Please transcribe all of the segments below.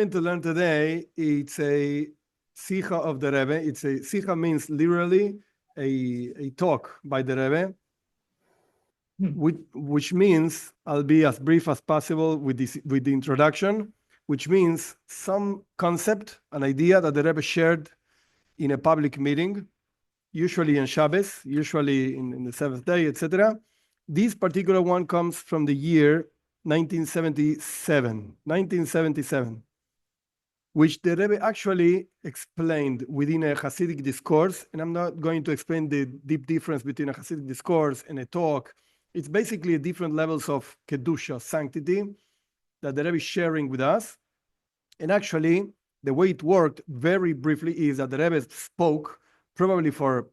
going to learn today, it's a Sicha of the Rebbe. It's a Sicha means literally a talk by the Rebbe, which means I'll be as brief as possible with the introduction, which means some concept, an idea that the Rebbe shared in a public meeting, usually in Shabbos, usually in the seventh day, etc. This particular one comes from the year 1977, which the Rebbe actually explained within a Hasidic discourse. And I'm not going to explain the deep difference between a Hasidic discourse and a talk. It's basically different levels of Kedusha, sanctity, that the Rebbe is sharing with us. And actually, the way it worked very briefly is that the Rebbe spoke probably for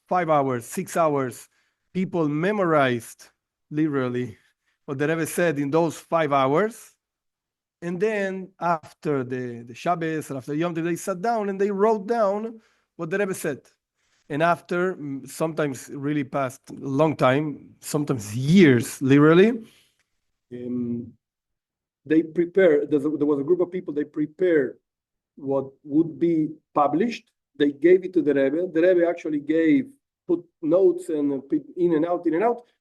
5 hours, 6 hours. People memorized literally what the Rebbe said in those 5 hours. And then after the Shabbos, after Yom Tov, they sat down and they wrote down what the Rebbe said. And after, sometimes really past a long time, sometimes years, literally, they prepared, there was a group of people, they prepared what would be published. They gave it to the Rebbe. The Rebbe actually put notes and in and out,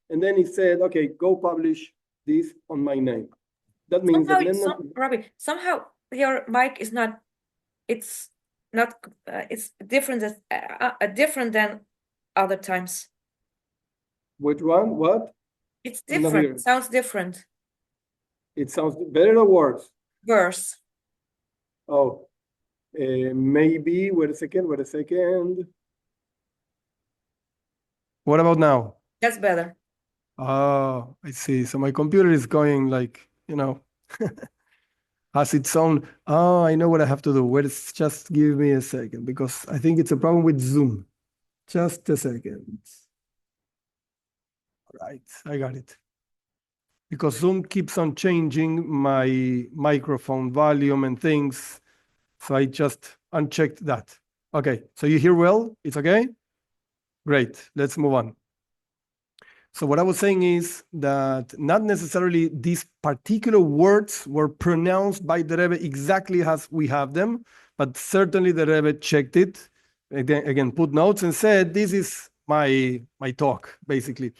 and then he said, okay, go publish this on my name. That means Rabbi, somehow your mic is not, it's different, different than other times. Which one? What? It's different. It sounds different. It sounds better or worse? Worse. Oh, maybe. Wait a second. What about now? That's better. Oh, I see. So my computer is going like, has its own. Oh, I know what I have to do. Wait, just give me a second, because I think it's a problem with Zoom. Just a second. All right, I got it. Because Zoom keeps on changing my microphone volume and things. So I just unchecked that. Okay, so you hear well? It's okay? Great, let's move on. So what I was saying is that not necessarily these particular words were pronounced by the Rebbe exactly as we have them, but certainly the Rebbe checked it, again put notes and said, this is my talk, basically.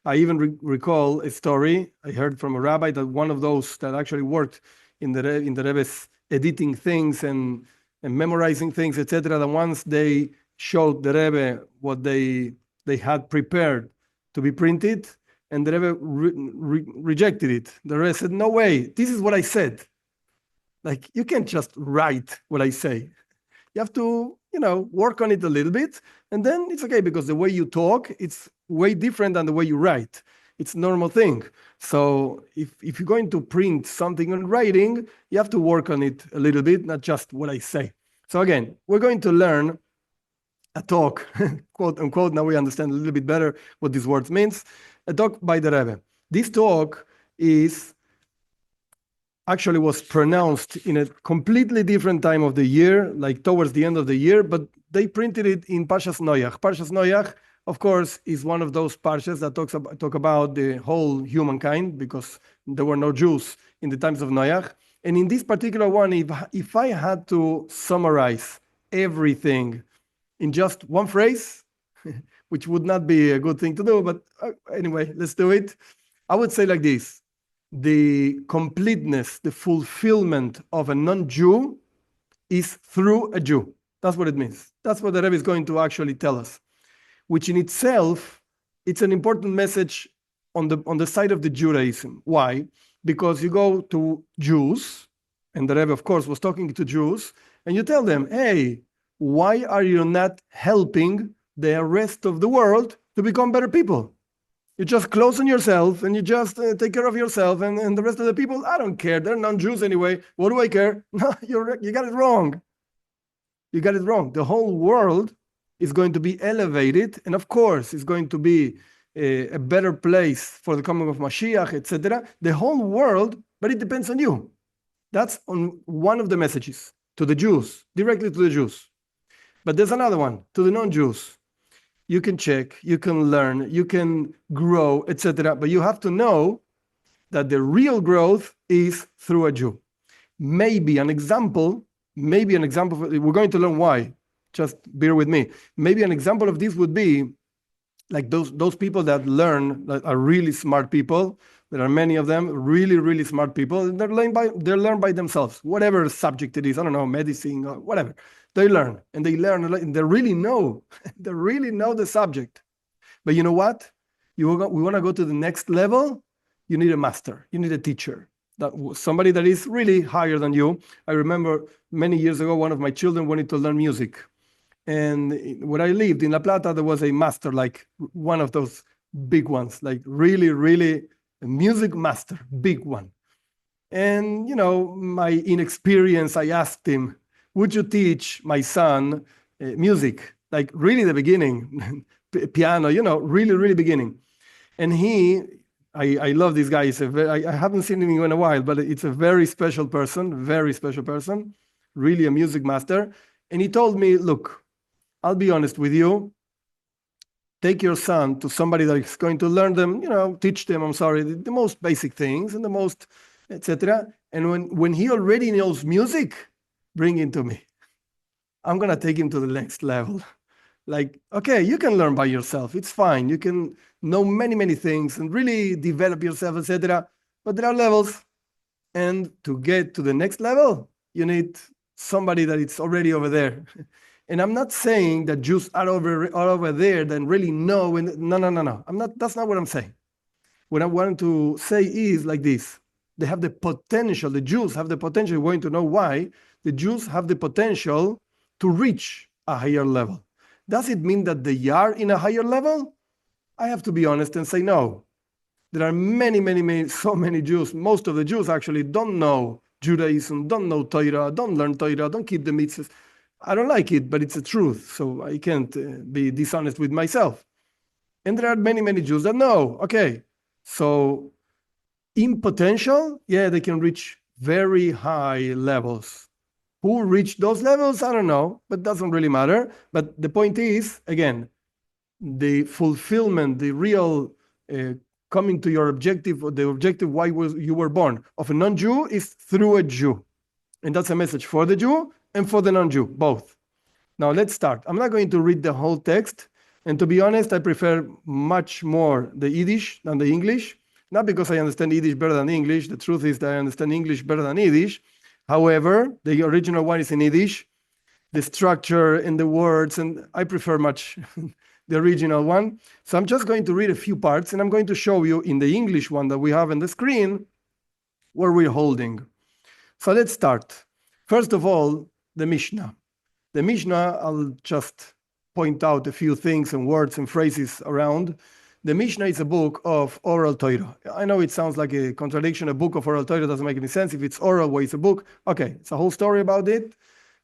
I even recall a story I heard from a rabbi that one of those that actually worked in the Rebbe's editing things and memorizing things, etc. That once they showed the Rebbe what they had prepared to be printed, and the Rebbe rejected it. The Rebbe said, no way, this is what I said. Like, you can't just write what I say. You have to, work on it a little bit, and then it's okay, because the way you talk, it's way different than the way you write. It's a normal thing. So if you're going to print something on writing, you have to work on it a little bit, not just what I say. So again, we're going to learn a talk, quote unquote, now we understand a little bit better what these words means, a talk by the Rebbe. This talk actually was pronounced in a completely different time of the year, like towards the end of the year, but they printed it in Parshat Noach. Parshat Noach, of course, is one of those parshas that talk about the whole humankind, because there were no Jews in the times of Noach. And in this particular one, if I had to summarize everything in just one phrase, which would not be a good thing to do, but anyway, let's do it. I would say like this: the completeness, the fulfillment of a non-Jew is through a Jew. That's what it means. That's what the Rebbe is going to actually tell us, which in itself, it's an important message on the side of the Judaism. Why? Because you go to Jews, and the Rebbe, of course, was talking to Jews, and you tell them, hey, why are you not helping the rest of the world to become better people? You just close on yourself and you just take care of yourself, and the rest of the people, I don't care. They're non-Jews anyway. What do I care? No, you got it wrong. You got it wrong. The whole world is going to be elevated, and of course, it's going to be a better place for the coming of Mashiach, etc. The whole world, but it depends on you. That's on one of the messages to the Jews, directly to the Jews. But there's another one to the non-Jews. You can check, you can learn, you can grow, etc. But you have to know that the real growth is through a Jew. maybe an example, we're going to learn why. Just bear with me. Maybe an example of this would be like those people that learn, that are really smart people. There are many of them, really, really smart people, and they learn by themselves, whatever subject it is. I don't know, medicine or whatever. They learn, and they really know, they really know the subject. But you know what? We want to go to the next level. You need a master. You need a teacher. Somebody that is really higher than you. I remember many years ago, one of my children wanted to learn music. And where I lived in La Plata, there was a master, like one of those big ones, like really, really a music master, big one. And, my inexperience, I asked him, would you teach my son music? Like really the beginning, piano, really, really beginning. And I love this guy. I haven't seen him in a while, but it's a very special person, really a music master. And he told me, look, I'll be honest with you. Take your son to somebody that is going to learn them, teach them, the most basic things and the most, etc. And when he already knows music, bring him to me. I'm going to take him to the next level. Like, okay, you can learn by yourself. It's fine. You can know many, many things and really develop yourself, etc. But there are levels. And to get to the next level, you need somebody that is already over there. And I'm not saying that Jews are over there that really know. No. That's not what I'm saying. What I want to say is like this. They have the potential. The Jews have the potential. You're going to know why. The Jews have the potential to reach a higher level. Does it mean that they are in a higher level? I have to be honest and say no. There are so many Jews. Most of the Jews actually don't know Judaism, don't know Torah, don't learn Torah, don't keep the mitzvahs. I don't like it, but it's the truth. So I can't be dishonest with myself. And there are many Jews that know. Okay, so in potential, yeah, they can reach very high levels. Who reached those levels? I don't know, but doesn't really matter. But the point is, again, the fulfillment, the real coming to your objective, or the objective why you were born of a non-Jew is through a Jew. And that's a message for the Jew and for the non-Jew, both. Now let's start. I'm not going to read the whole text. And to be honest, I prefer much more the Yiddish than the English. Not because I understand Yiddish better than English. The truth is that I understand English better than Yiddish. However, the original one is in Yiddish. The structure and the words, and I prefer much the original one. So I'm just going to read a few parts, and I'm going to show you in the English one that we have on the screen where we're holding. So let's start. First of all, the Mishnah. The Mishnah, I'll just point out a few things and words and phrases around. The Mishnah is a book of oral Torah. I know it sounds like a contradiction. A book of oral Torah doesn't make any sense. If it's oral, why it's a book? Okay, it's a whole story about it.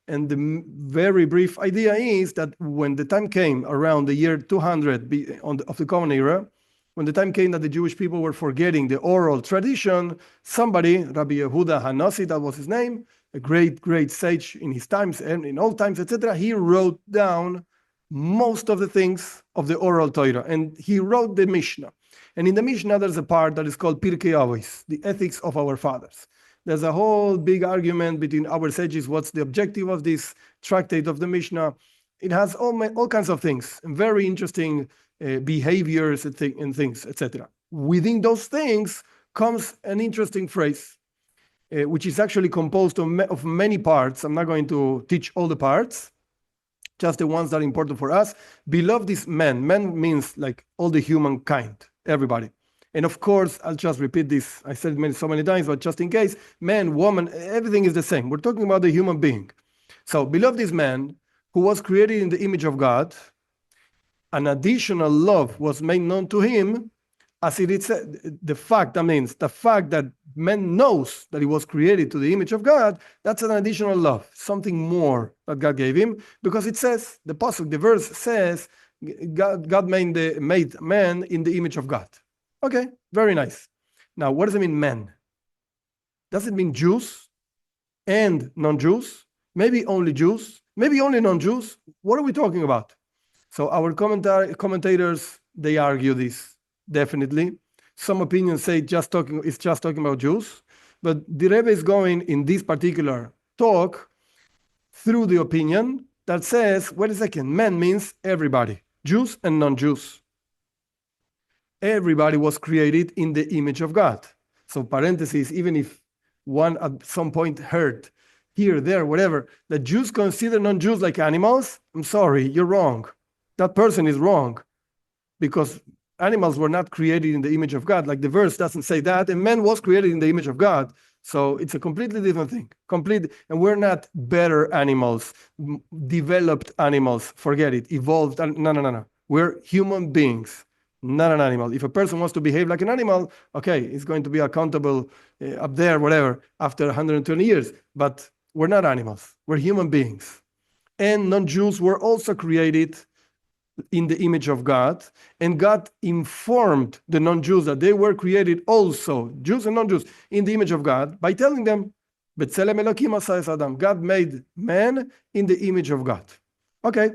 And the very brief idea is that when the time came around the year 200 of the Common Era, when the time came that the Jewish people were forgetting the oral tradition, somebody, Rabbi Yehuda Hanasi, that was his name, a great sage in his times and in all times, etc., he wrote down most of the things of the oral Torah, and he wrote the Mishnah. And in the Mishnah, there's a part that is called Pirkei Avos, the ethics of our fathers. There's a whole big argument between our sages. What's the objective of this tractate of the Mishnah? It has all kinds of things, and very interesting behaviors and things, etc. Within those things comes an interesting phrase, which is actually composed of many parts. I'm not going to teach all the parts, just the ones that are important for us. Beloved is men. Men means like all the humankind, everybody. And of course, I'll just repeat this. I said it so many times, but just in case, man, woman, everything is the same. We're talking about the human being. So, beloved is man who was created in the image of God. An additional love was made known to him, as it is the fact that man knows that he was created to the image of God. That's an additional love, something more that God gave him, because it says, the verse says, God made man in the image of God. Okay, very nice. Now, what does it mean, men? Does it mean Jews and non-Jews? Maybe only Jews? Maybe only non-Jews? What are we talking about? So our commentators, they argue this, definitely. Some opinions say it's just talking about Jews. But the Rebbe is going in this particular talk through the opinion that says, wait a second, man means everybody, Jews and non-Jews. Everybody was created in the image of God. So parentheses, even if one at some point heard here, there, whatever, that Jews consider non-Jews like animals, I'm sorry, you're wrong. That person is wrong, because animals were not created in the image of God. Like the verse doesn't say that, and man was created in the image of God. So it's a completely different thing. And we're not better animals, developed animals, forget it, evolved. No. We're human beings, not an animal. If a person wants to behave like an animal, okay, he's going to be accountable up there, whatever, after 120 years. But we're not animals. We're human beings. And non-Jews were also created in the image of God, and God informed the non-Jews that they were created also, Jews and non-Jews, in the image of God by telling them, "B'tselem Elokim asa es Adam." God made man in the image of God. Okay.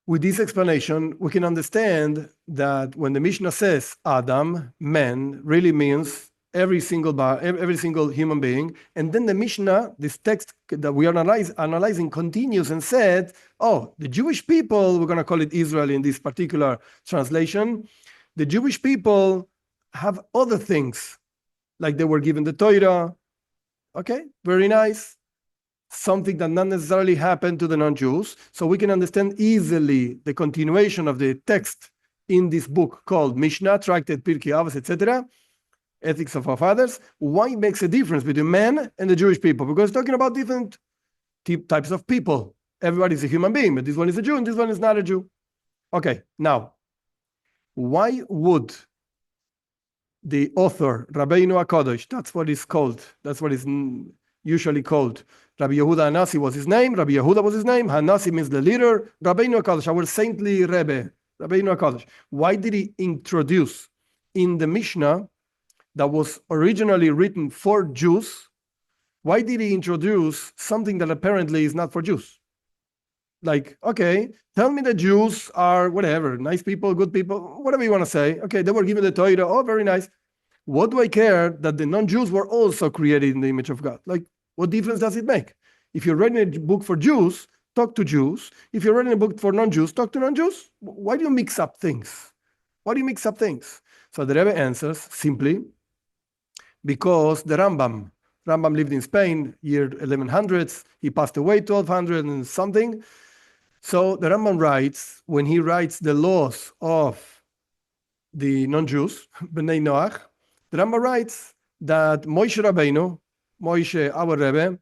With this explanation, we can understand that when the Mishnah says Adam, man, really means every single human being. And then the Mishnah, this text that we are analyzing, continues and said, oh, the Jewish people, we're going to call it Israel in this particular translation, the Jewish people have other things, like they were given the Torah. Okay, very nice. Something that not necessarily happened to the non-Jews. So we can understand easily the continuation of the text in this book called Mishnah, Tractate, Pirkei Avos, etc., Ethics of Our Fathers. Why it makes a difference between men and the Jewish people? Because it's talking about different types of people. Everybody's a human being, but this one is a Jew and this one is not a Jew. Okay, now, why would the author, Rabbi Noach, that's what it's called, that's what is usually called, Rabbi Yehuda Hanassi was his name, Rabbi Yehuda was his name, Hanassi means the leader, Rabbi Noach, our saintly Rebbe, Rabbi Noach, why did he introduce in the Mishnah that was originally written for Jews, why did he introduce something that apparently is not for Jews? Like, okay, tell me the Jews are whatever, nice people, good people, whatever you want to say. Okay, they were given the Torah, oh, very nice. What do I care that the non-Jews were also created in the image of God? Like, what difference does it make? If you're writing a book for Jews, talk to Jews. If you're writing a book for non-Jews, talk to non-Jews. Why do you mix up things? Why do you mix up things? So the Rebbe answers simply, because the Rambam lived in Spain, year 1100s. He passed away 1200 and something. So the Rambam writes, when he writes the laws of the non-Jews, B'nei Noach, the Rambam writes that Moshe Rabbeinu, Moshe, our Rebbe,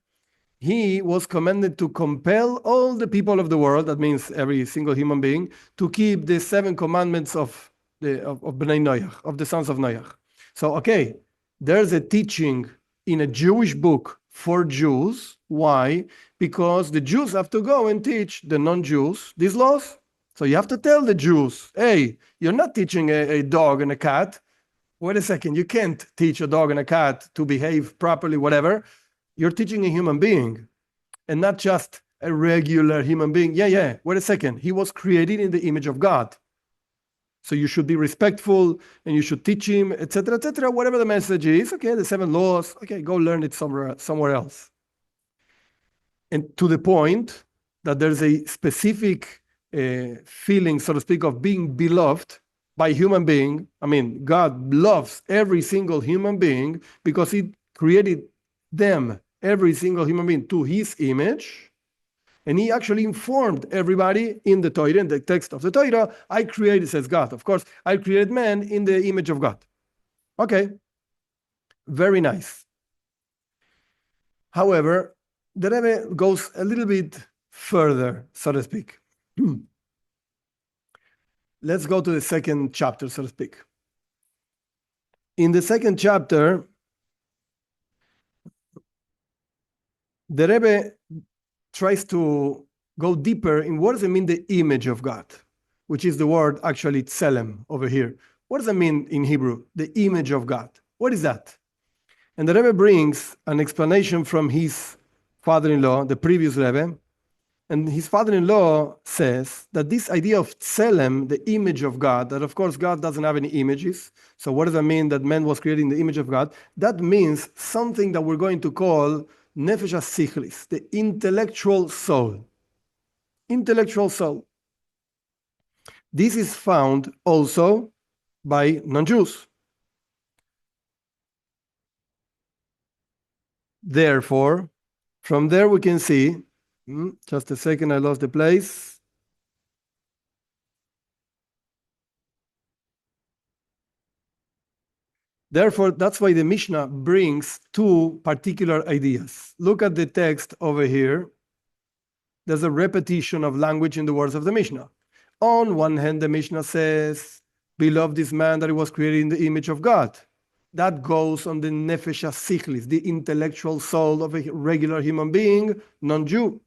he was commanded to compel all the people of the world, that means every single human being, to keep the 7 commandments of B'nei Noach, of the sons of Noach. So, okay, there's a teaching in a Jewish book for Jews. Why? Because the Jews have to go and teach the non-Jews these laws. So you have to tell the Jews, hey, you're not teaching a dog and a cat. Wait a second, you can't teach a dog and a cat to behave properly, whatever. You're teaching a human being and not just a regular human being. Yeah, wait a second. He was created in the image of God. So you should be respectful and you should teach him, etc., whatever the message is. Okay, the 7 laws. Okay, go learn it somewhere else. And to the point that there's a specific feeling, so to speak, of being beloved by human being. I mean, God loves every single human being because he created them, every single human being, to his image. And he actually informed everybody in the Torah, in the text of the Torah, I created, says God, of course, I created man in the image of God. Okay, very nice. However, the Rebbe goes a little bit further, so to speak. Let's go to the second chapter, so to speak. In the second chapter, the Rebbe tries to go deeper in what does it mean, the image of God, which is the word actually tselem over here. What does it mean in Hebrew, the image of God? What is that? And the Rebbe brings an explanation from his father-in-law, the previous Rebbe, And his father-in-law says that this idea of tselem, the image of God, that of course God doesn't have any images. So what does that mean that man was created in the image of God? That means something that we're going to call nefesh sichlis, the intellectual soul. Intellectual soul. This is found also by non-Jews. Therefore, from there we can see, just a second, I lost the place. Therefore, that's why the Mishnah brings two particular ideas. Look at the text over here. There's a repetition of language in the words of the Mishnah. On one hand, the Mishnah says, beloved is man that he was created in the image of God. That goes on the nefesh sichlis, the intellectual soul of a regular human being, non-Jew.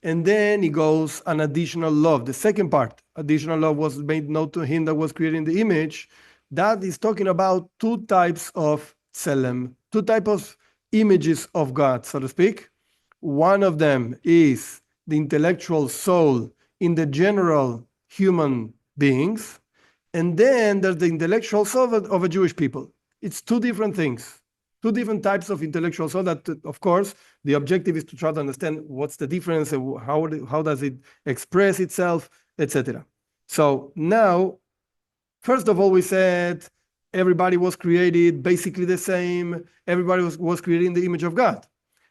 And then he goes an additional love. The second part, additional love was made known to him that was created in the image. That is talking about two types of tselem, two types of images of God, so to speak. One of them is the intellectual soul in the general human beings. And then there's the intellectual soul of a Jewish people. It's two different things, two different types of intellectual soul that, of course, the objective is to try to understand what's the difference, how does it express itself, etc. So now, first of all, we said everybody was created basically the same. Everybody was created in the image of God.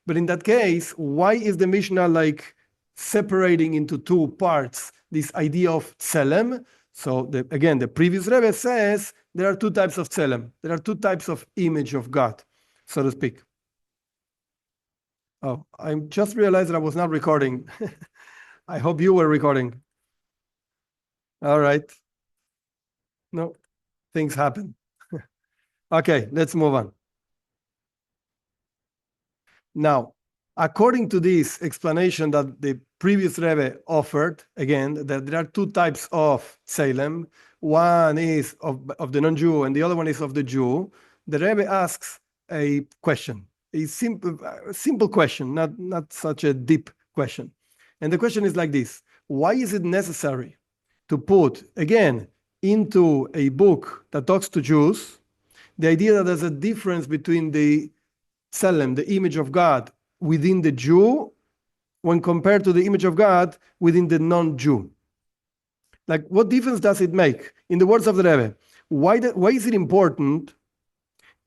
But in that case, why is the Mishnah like separating into two parts this idea of tselem? So again, the previous Rebbe says there are two types of tselem. There are two types of image of God, so to speak. Oh, I just realized that I was not recording. I hope you were recording. All right. No, things happen. Okay, let's move on. Now, according to this explanation that the previous Rebbe offered, again, that there are two types of tselem. One is of the non-Jew and the other one is of the Jew. The Rebbe asks a question, a simple question, not such a deep question. And the question is like this: why is it necessary to put, again, into a book that talks to Jews, the idea that there's a difference between the tselem, the image of God, within the Jew when compared to the image of God within the non-Jew? Like, what difference does it make? In the words of the Rebbe, why is it important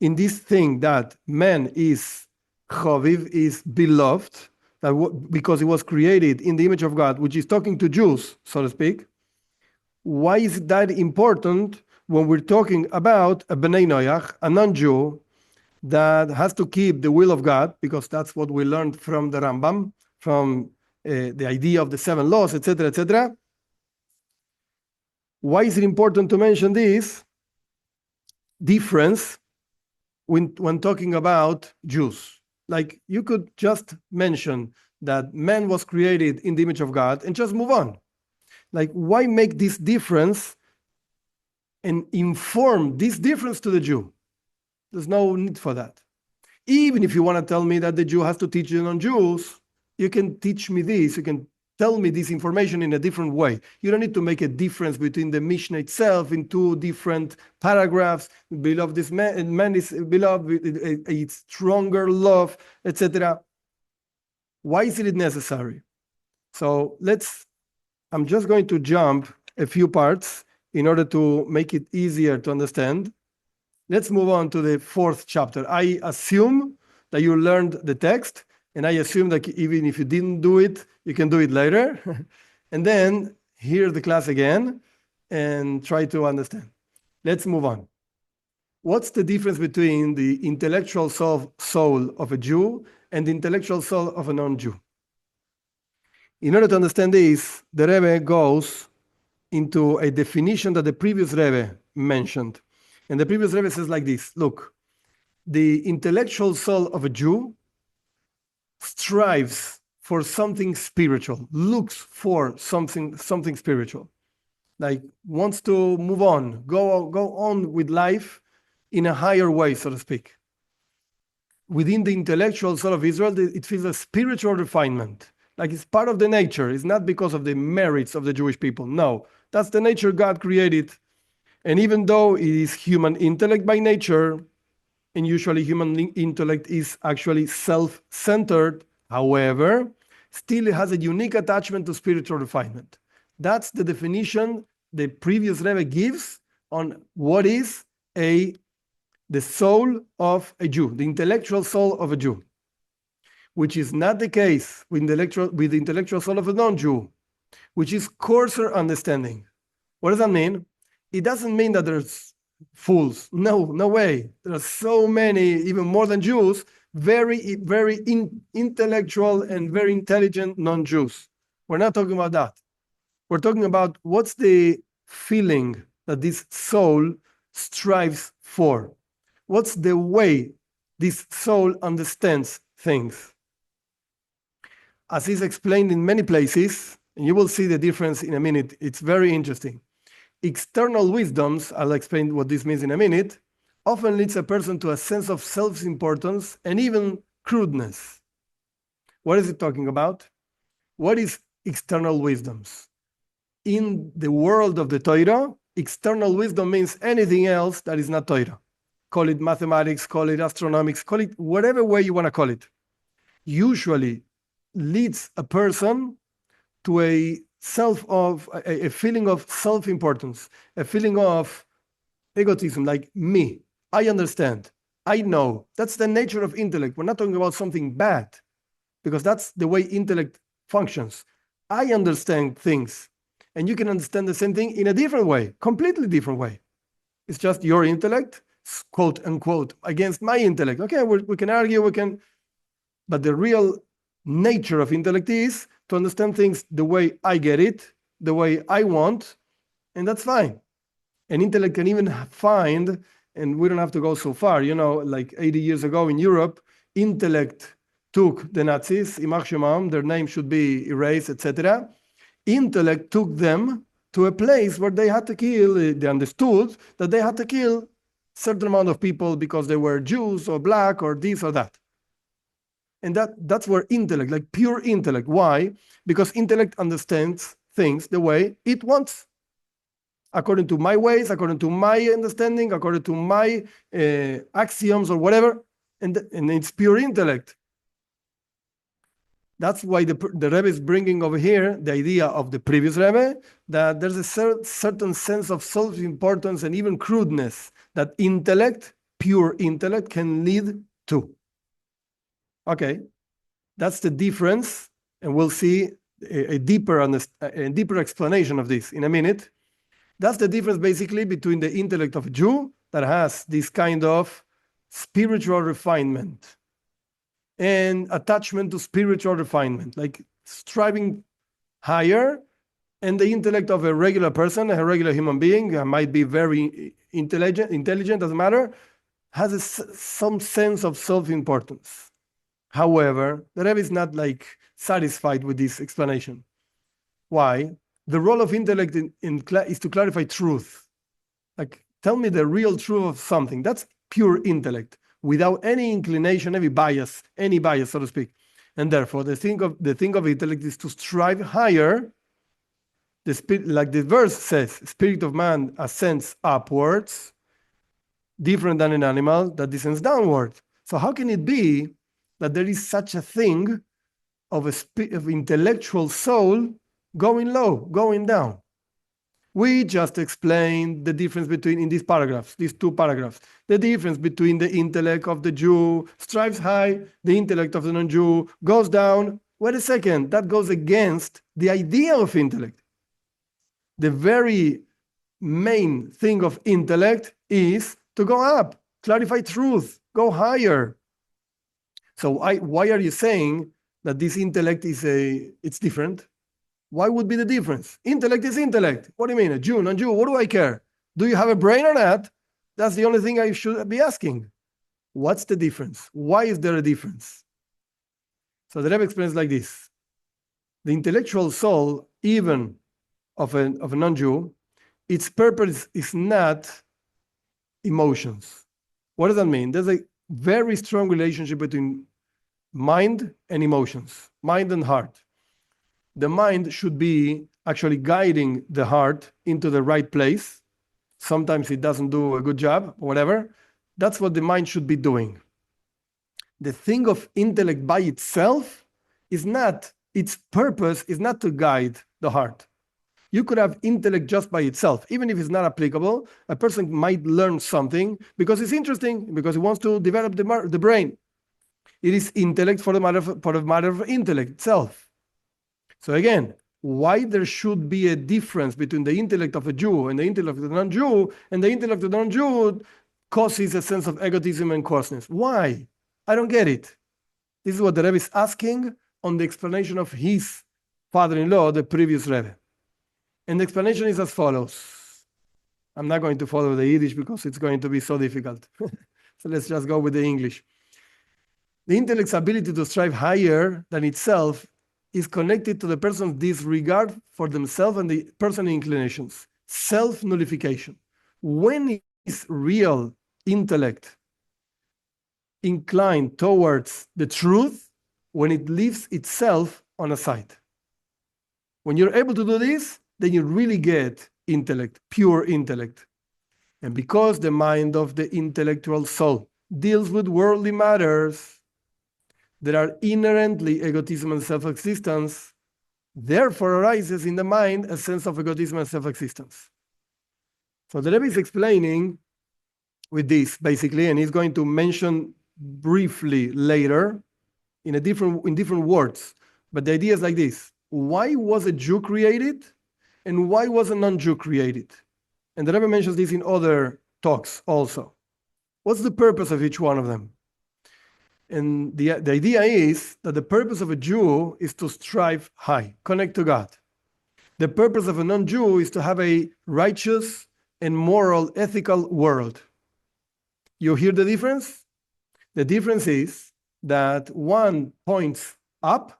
in this thing that man is chaviv, is beloved, because he was created in the image of God, which is talking to Jews, so to speak? Why is that important when we're talking about a B'nei Noach, a non-Jew, that has to keep the will of God, because that's what we learned from the Rambam, from the idea of the 7 laws, etc., etc. Why is it important to mention this difference when talking about Jews? Like, you could just mention that man was created in the image of God and just move on. Like, why make this difference and inform this difference to the Jew? There's no need for that. Even if you want to tell me that the Jew has to teach the non-Jews, you can teach me this. You can tell me this information in a different way. You don't need to make a difference between the Mishnah itself in two different paragraphs. Beloved, this man is beloved, it's stronger love, etc. Why is it necessary? So I'm just going to jump a few parts in order to make it easier to understand. Let's move on to the 4th chapter. I assume that you learned the text, and I assume that even if you didn't do it, you can do it later. And then hear the class again and try to understand. Let's move on. What's the difference between the intellectual soul of a Jew and the intellectual soul of a non-Jew? In order to understand this, the Rebbe goes into a definition that the previous Rebbe mentioned. And the previous Rebbe says like this: look, the intellectual soul of a Jew strives for something spiritual, looks for something spiritual, like wants to move on, go on with life in a higher way, so to speak. Within the intellectual soul of Israel, it feels a spiritual refinement, Like it's part of the nature. It's not because of the merits of the Jewish people. No, that's the nature God created. And even though it is human intellect by nature, and usually human intellect is actually self-centered, however, still it has a unique attachment to spiritual refinement. That's the definition the previous Rebbe gives on what is the soul of a Jew, the intellectual soul of a Jew, which is not the case with the intellectual soul of a non-Jew, which is coarser understanding. What does that mean? It doesn't mean that there's fools. No, no way. There are so many, even more than Jews, very, very intellectual and very intelligent non-Jews. We're not talking about that. We're talking about what's the feeling that this soul strives for. What's the way this soul understands things? As is explained in many places, and you will see the difference in a minute. It's very interesting. External wisdoms, I'll explain what this means in a minute, often leads a person to a sense of self-importance and even crudeness. What is it talking about? What is external wisdoms? In the world of the Torah, external wisdom means anything else that is not Torah. Call it mathematics, call it astronomics, call it whatever way you want to call it. Usually leads a person to a feeling of self-importance, a feeling of egotism, like me. I understand. I know. That's the nature of intellect. We're not talking about something bad, because that's the way intellect functions. I understand things, and you can understand the same thing in a different way, completely different way. It's just your intellect, quote unquote, against my intellect. Okay, we can argue, but the real nature of intellect is to understand things the way I get it, the way I want, and that's fine. And intellect can even find, and we don't have to go so far, like 80 years ago in Europe, intellect took the Nazis, Imach Shemam, their name should be erased, etc. Intellect took them to a place where they had to kill, they understood that they had to kill a certain amount of people because they were Jews or black or this or that. And that's where intellect, like pure intellect. Why? Because intellect understands things the way it wants. According to my ways, according to my understanding, according to my axioms or whatever. And it's pure intellect. That's why the Rebbe is bringing over here the idea of the previous Rebbe, that there's a certain sense of self-importance and even crudeness that intellect, pure intellect, can lead to. Okay, that's the difference, and we'll see a deeper explanation of this in a minute. That's the difference basically between the intellect of a Jew that has this kind of spiritual refinement and attachment to spiritual refinement, like striving higher, and the intellect of a regular person, a regular human being, might be very intelligent, doesn't matter, has some sense of self-importance. However, the Rebbe is not like satisfied with this explanation. Why? The role of intellect is to clarify truth. Like, tell me the real truth of something. That's pure intellect, without any inclination, any bias, so to speak. And therefore, the thing of intellect is to strive higher. The spirit, like the verse says, spirit of man ascends upwards, different than an animal that descends downwards. So how can it be that there is such a thing of intellectual soul going low, going down? We just explained the difference between, in these two paragraphs, the difference between the intellect of the Jew strives high, the intellect of the non-Jew goes down. Wait a second, that goes against the idea of intellect. The very main thing of intellect is to go up, clarify truth, go higher. So why are you saying that this intellect it's different? Why would be the difference? Intellect is intellect. What do you mean? A Jew, non-Jew, what do I care? Do you have a brain or not? That's the only thing I should be asking. What's the difference? Why is there a difference? So the Rebbe explains like this. The intellectual soul, even of a non-Jew, its purpose is not emotions. What does that mean? There's a very strong relationship between mind and emotions, mind and heart. the mind should be actually guiding the heart into the right place. Sometimes it doesn't do a good job, whatever. That's what the mind should be doing. The thing of intellect by itself is not, its purpose is not to guide the heart. You could have intellect just by itself. Even if it's not applicable, a person might learn something because it's interesting, because he wants to develop the brain. It is intellect for the matter of intellect itself. So again, why there should be a difference between the intellect of a Jew and the intellect of the non-Jew, and the intellect of the non-Jew causes a sense of egotism and coarseness. Why? I don't get it. This is what the Rebbe is asking on the explanation of his father-in-law, the previous Rebbe. And the explanation is as follows. I'm not going to follow the Yiddish because it's going to be so difficult. So let's just go with the English. The intellect's ability to strive higher than itself is connected to the person's disregard for themselves and the personal inclinations, self-nullification. When is real intellect inclined towards the truth? When it leaves itself on a side. When you're able to do this, then you really get intellect, pure intellect. And because the mind of the intellectual soul deals with worldly matters that are inherently egotism and self-existence, therefore arises in the mind a sense of egotism and self-existence. So the Rebbe is explaining with this, basically, and he's going to mention briefly later in different words. But the idea is like this. Why was a Jew created? And why was a non-Jew created? And the Rebbe mentions this in other talks also. What's the purpose of each one of them? And the idea is that the purpose of a Jew is to strive high, connect to God. The purpose of a non-Jew is to have a righteous and moral, ethical world. You hear the difference? The difference is that one points up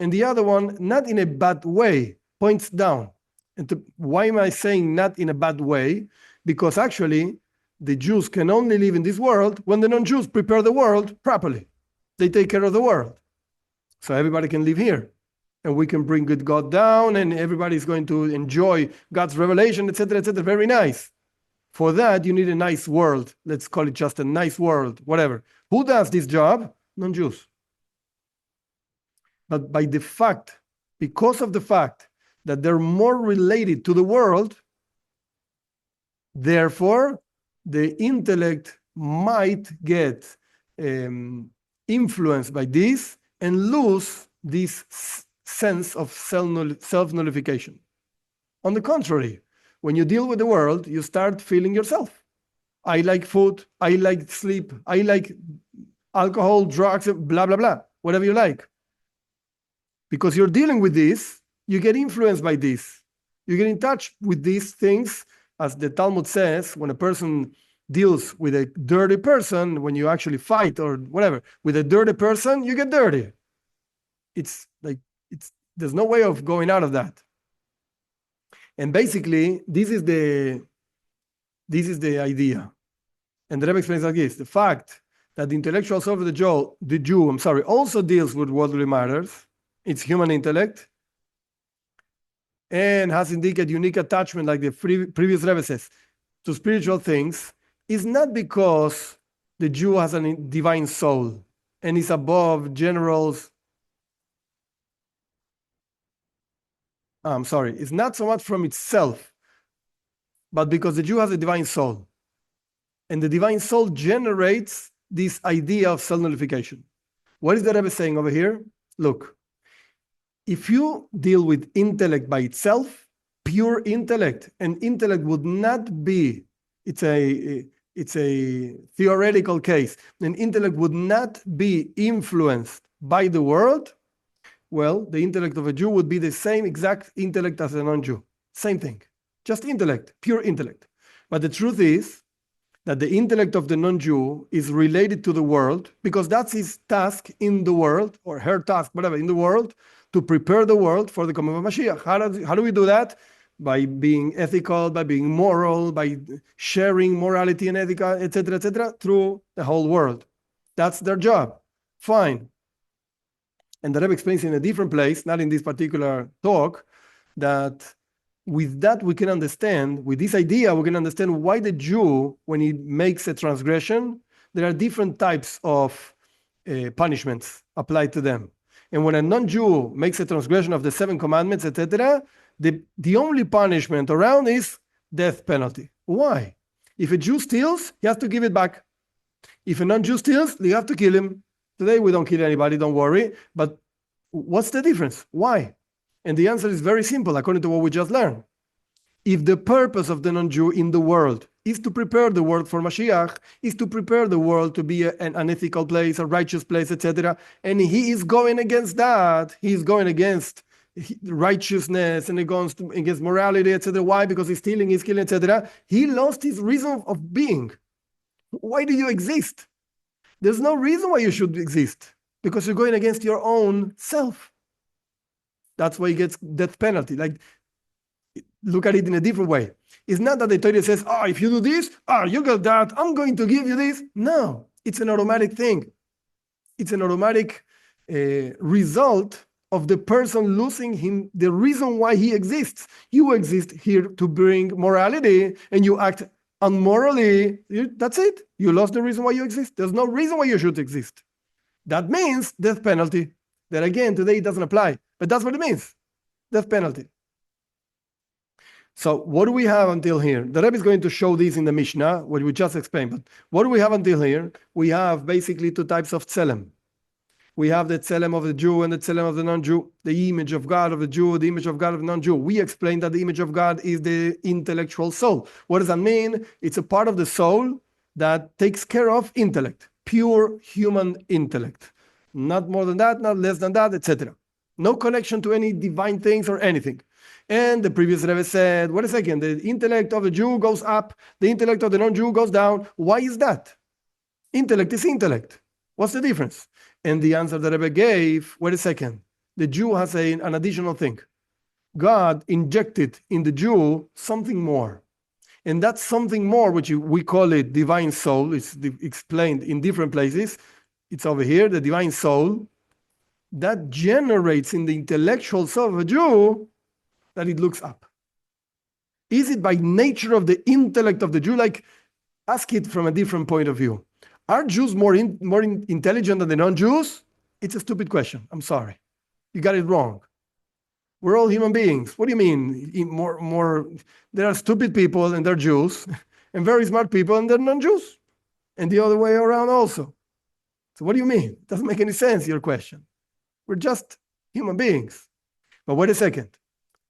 and the other one, not in a bad way, points down. And why am I saying not in a bad way? Because actually, the Jews can only live in this world when the non-Jews prepare the world properly. They take care of the world. So everybody can live here. And we can bring good God down, and everybody's going to enjoy God's revelation, etc., etc. Very nice. For that, you need a nice world. Let's call it just a nice world, whatever. Who does this job? Non-Jews. But because of the fact that they're more related to the world, therefore, the intellect might get influenced by this and lose this sense of self-nullification. On the contrary, when you deal with the world, you start feeling yourself. I like food, I like sleep, I like alcohol, drugs, blah, blah, blah, whatever you like. Because you're dealing with this, you get influenced by this. You get in touch with these things, as the Talmud says, when a person deals with a dirty person, when you actually fight or whatever, with a dirty person, you get dirty. There's no way of going out of that. And basically, this is the idea. And the Rebbe explains like this: the fact that the intellectual soul of the Jew, also deals with worldly matters. It's human intellect, and has indeed a unique attachment, like the previous Rebbe says, to spiritual things, is not because the Jew has a divine soul and is above generals. It's not so much from itself, but because the Jew has a divine soul. And the divine soul generates this idea of self-nullification. What is the Rebbe saying over here? Look, if you deal with intellect by itself, pure intellect, and intellect would not be, it's a theoretical case, and intellect would not be influenced by the world, well, the intellect of a Jew would be the same exact intellect as a non-Jew. Same thing. Just intellect, pure intellect. But the truth is that the intellect of the non-Jew is related to the world because that's his task in the world, or her task, whatever, in the world, to prepare the world for the coming of Mashiach. How do we do that? By being ethical, by being moral, by sharing morality and ethics, etc., through the whole world. That's their job. Fine. And the Rebbe explains in a different place, not in this particular talk, that with that we can understand, with this idea, we can understand why the Jew, when he makes a transgression, there are different types of punishments applied to them. And when a non-Jew makes a transgression of the 7 commandments, etc., the only punishment around is death penalty. Why? If a Jew steals, he has to give it back. If a non-Jew steals, you have to kill him. Today we don't kill anybody, don't worry. But what's the difference? Why? And the answer is very simple, according to what we just learned. If the purpose of the non-Jew in the world is to prepare the world for Mashiach, is to prepare the world to be an unethical place, a righteous place, etc., and he is going against that, he is going against righteousness and he goes against morality, etc. Why? Because he's stealing, he's killing, etc. He lost his reason of being. Why do you exist? There's no reason why you should exist, because you're going against your own self. That's why he gets death penalty. Like, look at it in a different way. It's not that the Torah says, if you do this, you get that, I'm going to give you this. No, it's an automatic thing. It's an automatic result of the person losing the reason why he exists. You exist here to bring morality, and you act unmorally. That's it. You lost the reason why you exist. There's no reason why you should exist. That means death penalty. That again, today it doesn't apply, but that's what it means. Death penalty. So what do we have until here? The Rebbe is going to show this in the Mishnah, what we just explained. But what do we have until here? We have basically 2 types of tzelem. We have the tzelem of the Jew and the tzelem of the non-Jew, the image of God of the Jew, the image of God of the non-Jew. We explained that the image of God is the intellectual soul. What does that mean? It's a part of the soul that takes care of intellect, pure human intellect. Not more than that, not less than that, etc. No connection to any divine things or anything. And the previous Rebbe said, wait a second, the intellect of the Jew goes up, the intellect of the non-Jew goes down. Why is that? Intellect is intellect. What's the difference? And the answer that Rebbe gave, wait a second, the Jew has an additional thing. God injected in the Jew something more. And that something more, which we call it divine soul, it's explained in different places. It's over here, the divine soul, that generates in the intellectual soul of a Jew that it looks up. Is it by nature of the intellect of the Jew? Like, ask it from a different point of view. Are Jews more intelligent than the non-Jews? It's a stupid question. I'm sorry. You got it wrong. We're all human beings. What do you mean? There are stupid people and they're Jews, and very smart people and they're non-Jews. And the other way around also. So what do you mean? It doesn't make any sense, your question. We're just human beings. But wait a second.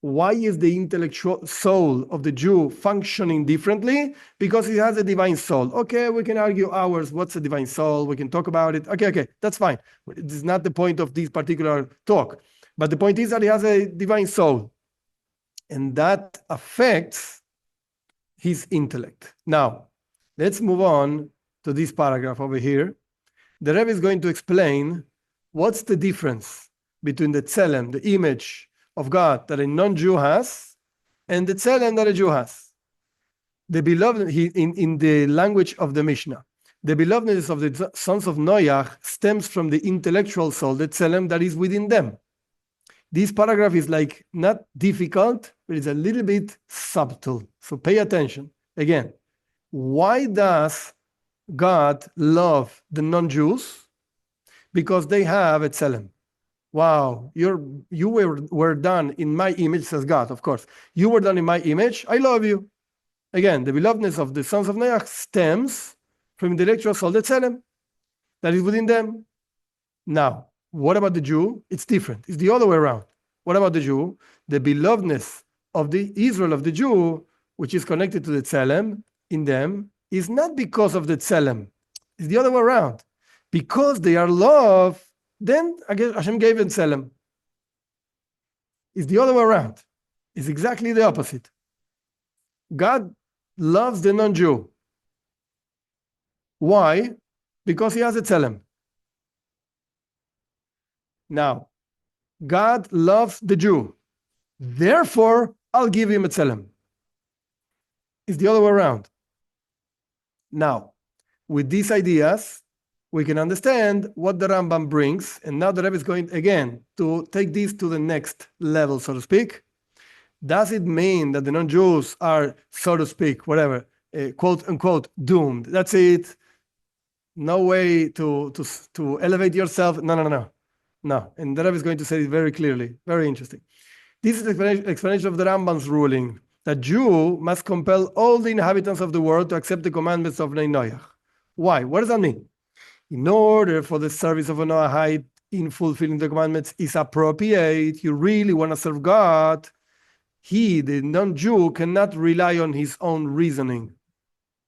Why is the intellectual soul of the Jew functioning differently? Because he has a divine soul. Okay, we can argue hours. What's a divine soul? We can talk about it. Okay, that's fine. This is not the point of this particular talk. But the point is that he has a divine soul. And that affects his intellect. Now, let's move on to this paragraph over here. The Rebbe is going to explain what's the difference between the tzelem, the image of God that a non-Jew has, and the tzelem that a Jew has. The beloved, in the language of the Mishnah, the belovedness of the sons of Noach stems from the intellectual soul, the tzelem that is within them. This paragraph is like not difficult, but it's a little bit subtle. So pay attention. Again, why does God love the non-Jews? Because they have a tzelem. Wow, you were done in my image, says God, of course. You were done in my image, I love you. Again, the belovedness of the sons of Noach stems from the intellectual soul, the tzelem, that is within them. Now, what about the Jew? It's different. It's the other way around. What about the Jew? The belovedness of the Israel of the Jew, which is connected to the tzelem in them, is not because of the tzelem. It's the other way around. Because they are loved, then again, Hashem gave them tzelem. It's the other way around. It's exactly the opposite. God loves the non-Jew. Why? Because he has a tzelem. Now, God loves the Jew. Therefore, I'll give him a tzelem. It's the other way around. Now, with these ideas, we can understand what the Rambam brings. And now the Rebbe is going again to take this to the next level, so to speak. Does it mean that the non-Jews are, so to speak, whatever, quote unquote, doomed? That's it. No way to elevate yourself. No. And the Rebbe is going to say it very clearly. Very interesting. This is the explanation of the Rambam's ruling that Jew must compel all the inhabitants of the world to accept the commandments of Noach. Why? What does that mean? In order for the service of a Noahide in fulfilling the commandments is appropriate, you really want to serve God, he, the non-Jew, cannot rely on his own reasoning.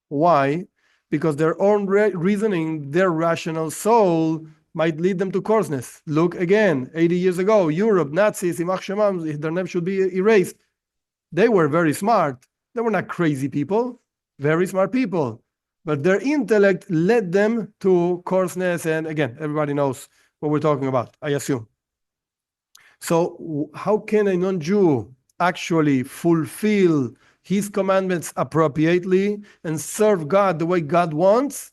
Why? Because their own reasoning, their rational soul, might lead them to coarseness. Look again, 80 years ago, Europe, Nazis, Imach Shemam, their name should be erased. They were very smart. They were not crazy people, very smart people. But their intellect led them to coarseness. And again, everybody knows what we're talking about, I assume. So how can a non-Jew actually fulfill his commandments appropriately and serve God the way God wants?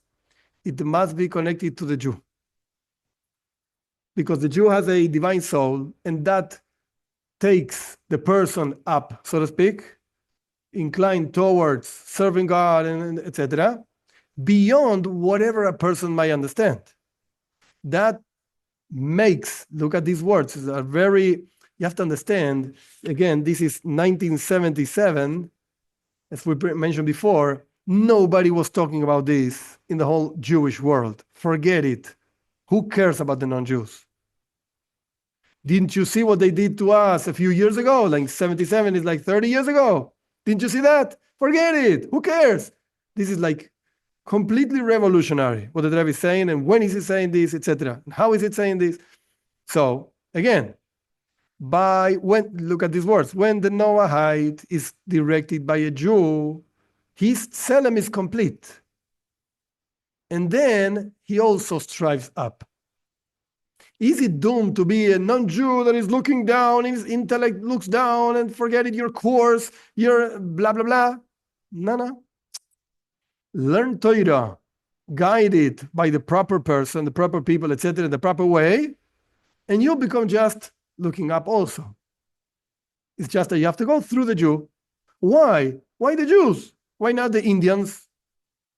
It must be connected to the Jew. Because the Jew has a divine soul, and that takes the person up, so to speak, inclined towards serving God, and etc., beyond whatever a person might understand. That makes, look at these words, are very, you have to understand, again, this is 1977, as we mentioned before, nobody was talking about this in the whole Jewish world. Forget it. Who cares about the non-Jews? Didn't you see what they did to us a few years ago? Like 77 is like 30 years ago. Didn't you see that? Forget it. Who cares? This is like completely revolutionary, what the Rabbi is saying, and when is he saying this, etc. How is it saying this? So, again, look at these words. When the Noahide is directed by a Jew, his tselem is complete. And then he also strives up. Is it doomed to be a non-Jew that is looking down, his intellect looks down and forget it, your course, your blah, blah, blah? No. Learn Torah, guided by the proper person, the proper people, etc., the proper way, and you become just looking up also. It's just that you have to go through the Jew. Why? Why the Jews? Why not the Indians?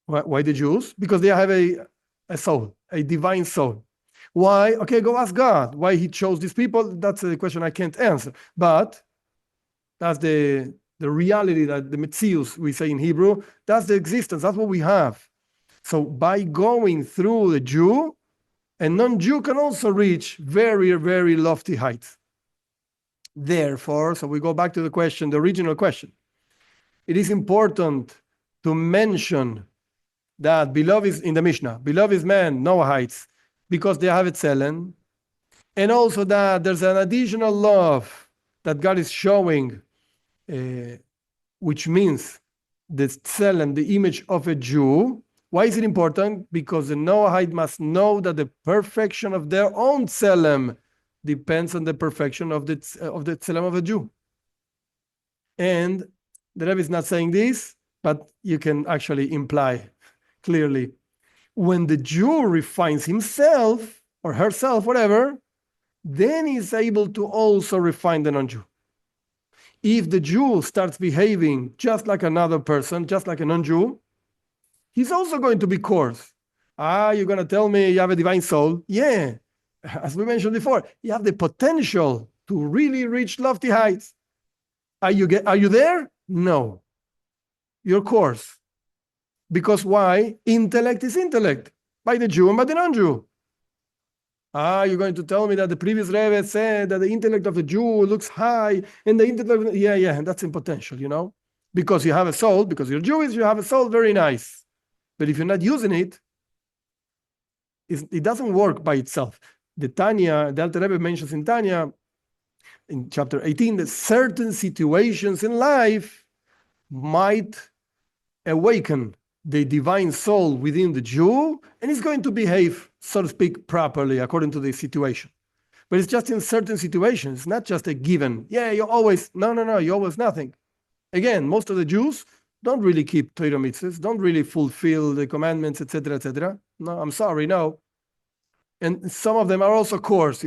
Why the Jews? Because they have a soul, a divine soul. Why? Okay, go ask God why he chose these people. That's a question I can't answer. But that's the reality, that the metzius, we say in Hebrew, that's the existence. That's what we have. So by going through the Jew, a non-Jew can also reach very, very lofty heights. Therefore, so we go back to the question, the original question. It is important to mention that beloved is in the Mishnah, beloved is man, Noahites, because they have a tzelem, and also that there's an additional love that God is showing, which means the tzelem, the image of a Jew. Why is it important? Because the Noahide must know that the perfection of their own tzelem depends on the perfection of the tzelem of a Jew. And the Rebbe is not saying this, but you can actually imply clearly. When the Jew refines himself or herself, whatever, then he's able to also refine the non-Jew. If the Jew starts behaving just like another person, just like a non-Jew, he's also going to be coarse. You're going to tell me you have a divine soul? Yeah. As we mentioned before, you have the potential to really reach lofty heights. Are you there? No. You're coarse. Because why? Intellect is intellect, by the Jew and by the non-Jew. You're going to tell me that the previous Rebbe said that the intellect of the Jew looks high, and the intellect of, yeah, that's in potential, because you have a soul, because you're Jewish, you have a soul, very nice. But if you're not using it, it doesn't work by itself. The Alter Rebbe mentions in Tanya, in chapter 18, that certain situations in life might awaken the divine soul within the Jew, and he's going to behave, so to speak, properly according to the situation. But it's just in certain situations, not just a given. Yeah, you're always, no, you're always nothing. Again, most of the Jews don't really keep Torah mitzvahs, don't really fulfill the commandments, etc., etc. No, I'm sorry, no. And some of them are also coarse,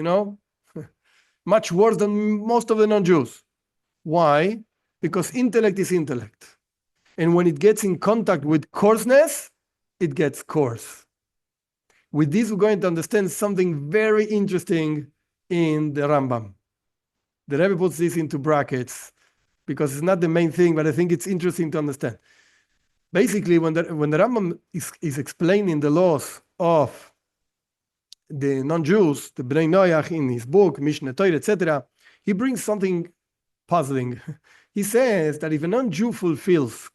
much worse than most of the non-Jews. Why? Because intellect is intellect. And when it gets in contact with coarseness, it gets coarse. With this, we're going to understand something very interesting in the Rambam. The Rebbe puts this into brackets because it's not the main thing, but I think it's interesting to understand. Basically, when the Rambam is explaining the laws of the non-Jews, the Bnei Noach, in his book, Mishneh Torah, etc., he brings something puzzling. He says that if a non-Jew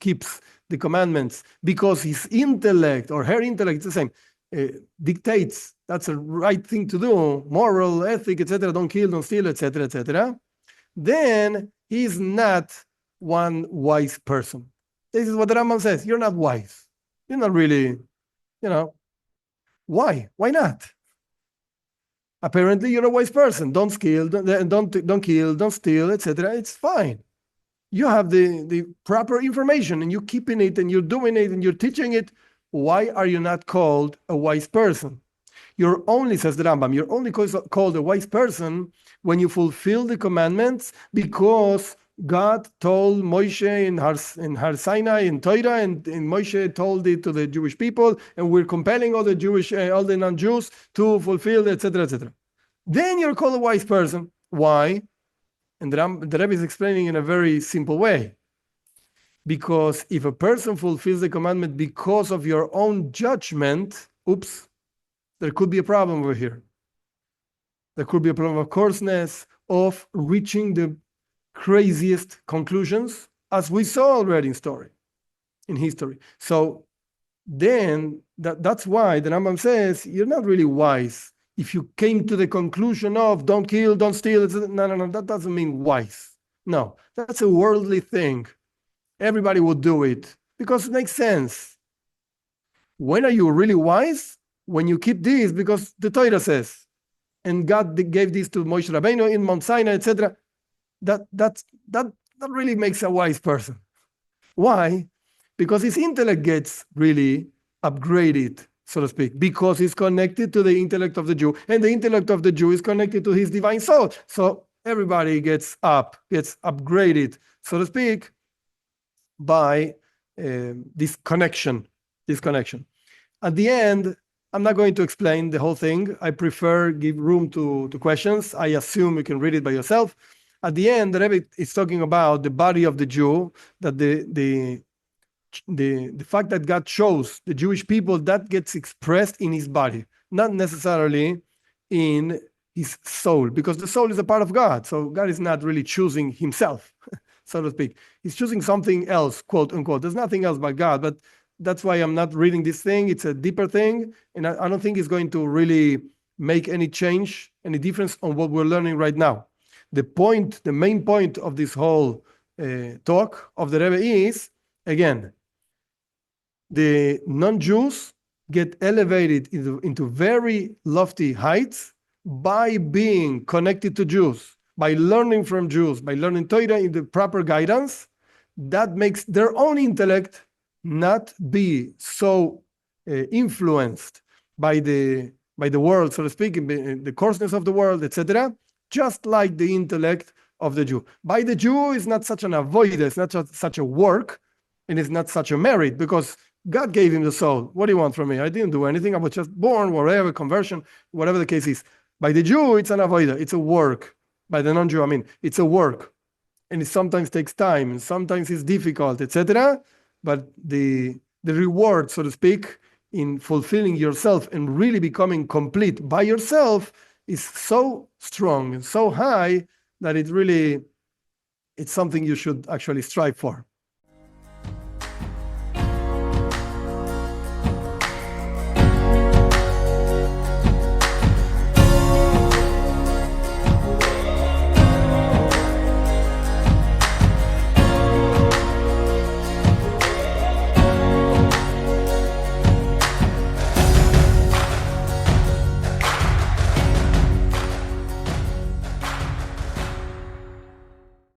keeps the commandments because his intellect or her intellect, it's the same, dictates that's a right thing to do, moral, ethic, etc., don't kill, don't steal, etc., etc., then he's not one wise person. This is what the Rambam says. You're not wise. You're not really, why? Why not? Apparently, you're a wise person. Don't kill, don't kill, don't steal, etc. It's fine. You have the proper information, and you're keeping it, and you're doing it, and you're teaching it. Why are you not called a wise person? You're only, says the Rambam, you're only called a wise person when you fulfill the commandments because God told Moshe in Har Sinai, in Torah, and Moshe told it to the Jewish people, and we're compelling all the non-Jews to fulfill, etc., etc. Then you're called a wise person. Why? And the Rebbe is explaining in a very simple way. Because if a person fulfills the commandment because of your own judgment, there could be a problem over here. There could be a problem of coarseness, of reaching the craziest conclusions, as we saw already in history. So then that's why the Rambam says you're not really wise if you came to the conclusion of don't kill, don't steal. No, that doesn't mean wise. No, that's a worldly thing. Everybody would do it because it makes sense. When are you really wise? When you keep this because the Torah says, and God gave this to Moshe Rabbeinu in Mount Sinai, etc. That really makes a wise person. Why? Because his intellect gets really upgraded, so to speak, because he's connected to the intellect of the Jew, and the intellect of the Jew is connected to his divine soul. So everybody gets upgraded, so to speak, by this connection. At the end, I'm not going to explain the whole thing. I prefer give room to questions. I assume you can read it by yourself. At the end, the Rebbe is talking about the body of the Jew, that the fact that God chose the Jewish people, that gets expressed in his body, not necessarily in his soul, because the soul is a part of God. So God is not really choosing himself, so to speak. He's choosing something else, quote unquote. There's nothing else but God, but that's why I'm not reading this thing. It's a deeper thing, and I don't think it's going to really make any change, any difference on what we're learning right now. The main point of this whole talk of the Rebbe is, again, the non-Jews get elevated into very lofty heights by being connected to Jews, by learning from Jews, by learning Torah in the proper guidance. That makes their own intellect not be so influenced by the world, so to speak, the coarseness of the world, etc., just like the intellect of the Jew. By the Jew is not such an avoid, it's not such a work, and it's not such a merit, because God gave him the soul. What do you want from me? I didn't do anything. I was just born, whatever, conversion, whatever the case is. By the Jew, it's an avoida, it's a work. By the non-Jew, it's a work. And it sometimes takes time, and sometimes it's difficult, etc. But the reward, so to speak, in fulfilling yourself and really becoming complete by yourself is so strong and so high that it's something you should actually strive for.